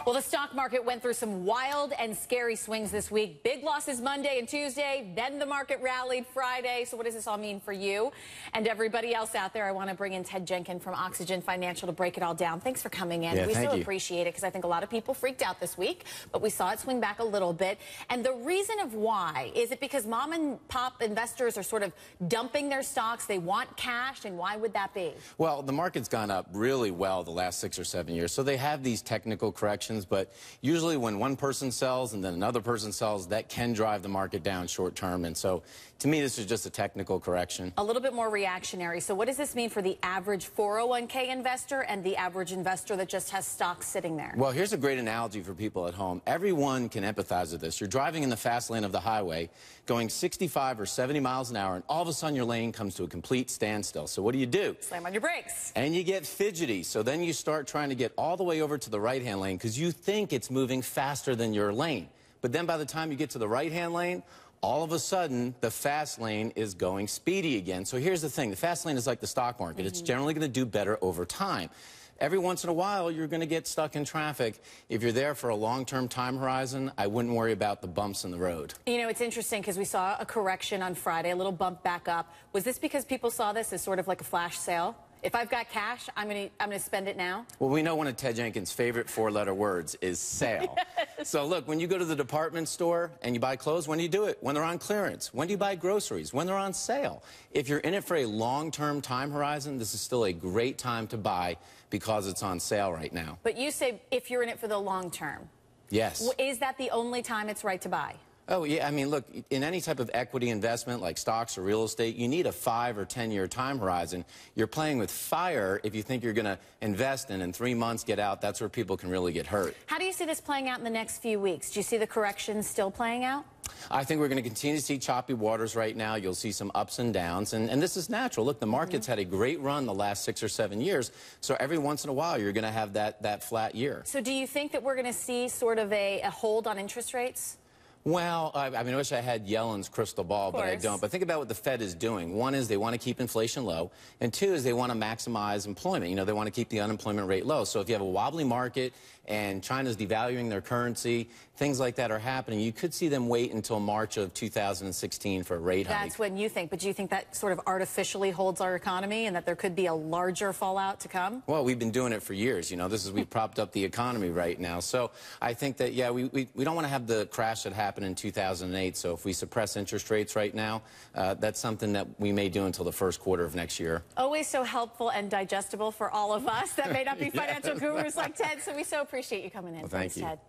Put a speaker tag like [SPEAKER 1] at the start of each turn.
[SPEAKER 1] Well, the stock market went through some wild and scary swings this week. Big losses Monday and Tuesday. Then the market rallied Friday. So what does this all mean for you and everybody else out there? I want to bring in Ted Jenkins from Oxygen Financial to break it all down. Thanks for coming in.
[SPEAKER 2] Yeah,
[SPEAKER 1] we so
[SPEAKER 2] you.
[SPEAKER 1] appreciate it because I think a lot of people freaked out this week, but we saw it swing back a little bit. And the reason of why, is it because mom and pop investors are sort of dumping their stocks? They want cash, and why would that be?
[SPEAKER 2] Well, the market's gone up really well the last 6 or 7 years, so they have these technical corrections, but usually when one person sells and then another person sells, that can drive the market down short term. And so to me, this is just a technical correction. A
[SPEAKER 1] little bit more reactionary. So what does this mean for the average 401k investor and the average investor that just has stocks sitting there?
[SPEAKER 2] Well, here's a great analogy for people at home. Everyone can empathize with this. You're driving in the fast lane of the highway, going 65 or 70 miles an hour, and all of a sudden your lane comes to a complete standstill. So what do?
[SPEAKER 1] Slam on your brakes.
[SPEAKER 2] And you get fidgety. So then you start trying to get all the way over to the right-hand lane because you think it's moving faster than your lane. But then by the time you get to the right-hand lane, all of a sudden, the fast lane is going speedy again. So here's the thing. The fast lane is like the stock market. It's generally going to do better over time. Every once in a while, you're going to get stuck in traffic. If you're there for a long-term time horizon, I wouldn't worry about the bumps in the road.
[SPEAKER 1] You know, it's interesting because we saw a correction on Friday, a little bump back up. Was this because people saw this as sort of like a flash sale? If I've got cash, I'm gonna spend it now?
[SPEAKER 2] Well, we know one of Ted Jenkins' favorite four-letter words is sale.
[SPEAKER 1] Yes.
[SPEAKER 2] So look, when you go to the department store and you buy clothes, when do you do it? When they're on clearance. When do you buy groceries? When they're on sale. If you're in it for a long-term time horizon, this is still a great time to buy because it's on sale right now.
[SPEAKER 1] But you say if you're in it for the long term.
[SPEAKER 2] Yes.
[SPEAKER 1] Is that the only time it's right to buy?
[SPEAKER 2] Oh, yeah. I mean, look, in any type of equity investment like stocks or real estate, you need a 5 or 10-year time horizon. You're playing with fire if you think you're going to invest and in 3 months get out. That's where people can really get hurt.
[SPEAKER 1] How do you see this playing out in the next few weeks? Do you see the correction still playing out?
[SPEAKER 2] I think we're going to continue to see choppy waters right now. You'll see some ups and downs, and this is natural. Look, the market's had a great run the last 6 or 7 years, so every once in a while you're going to have that flat year.
[SPEAKER 1] So do you think that we're going to see sort of a hold on interest rates?
[SPEAKER 2] Well, I mean, I wish I had Yellen's crystal ball, but I don't. But think about what the Fed is doing. One is they want to keep inflation low, and two is they want to maximize employment. You know, they want to keep the unemployment rate low. So if you have a wobbly market and China's devaluing their currency, things like that are happening, you could see them wait until March of 2016 for a rate hike.
[SPEAKER 1] That's when you think. But do you think that sort of artificially holds our economy and that there could be a larger fallout to come?
[SPEAKER 2] Well, we've been doing it for years. You know, we've propped up the economy right now. So I think that, yeah, we don't want to have the crash that happened in 2008. So if we suppress interest rates right now, that's something that we may do until the first quarter of next year.
[SPEAKER 1] Always so helpful and digestible for all of us that may not be financial gurus like Ted. So we so appreciate you coming in.
[SPEAKER 2] Well, thank you.
[SPEAKER 1] Ted.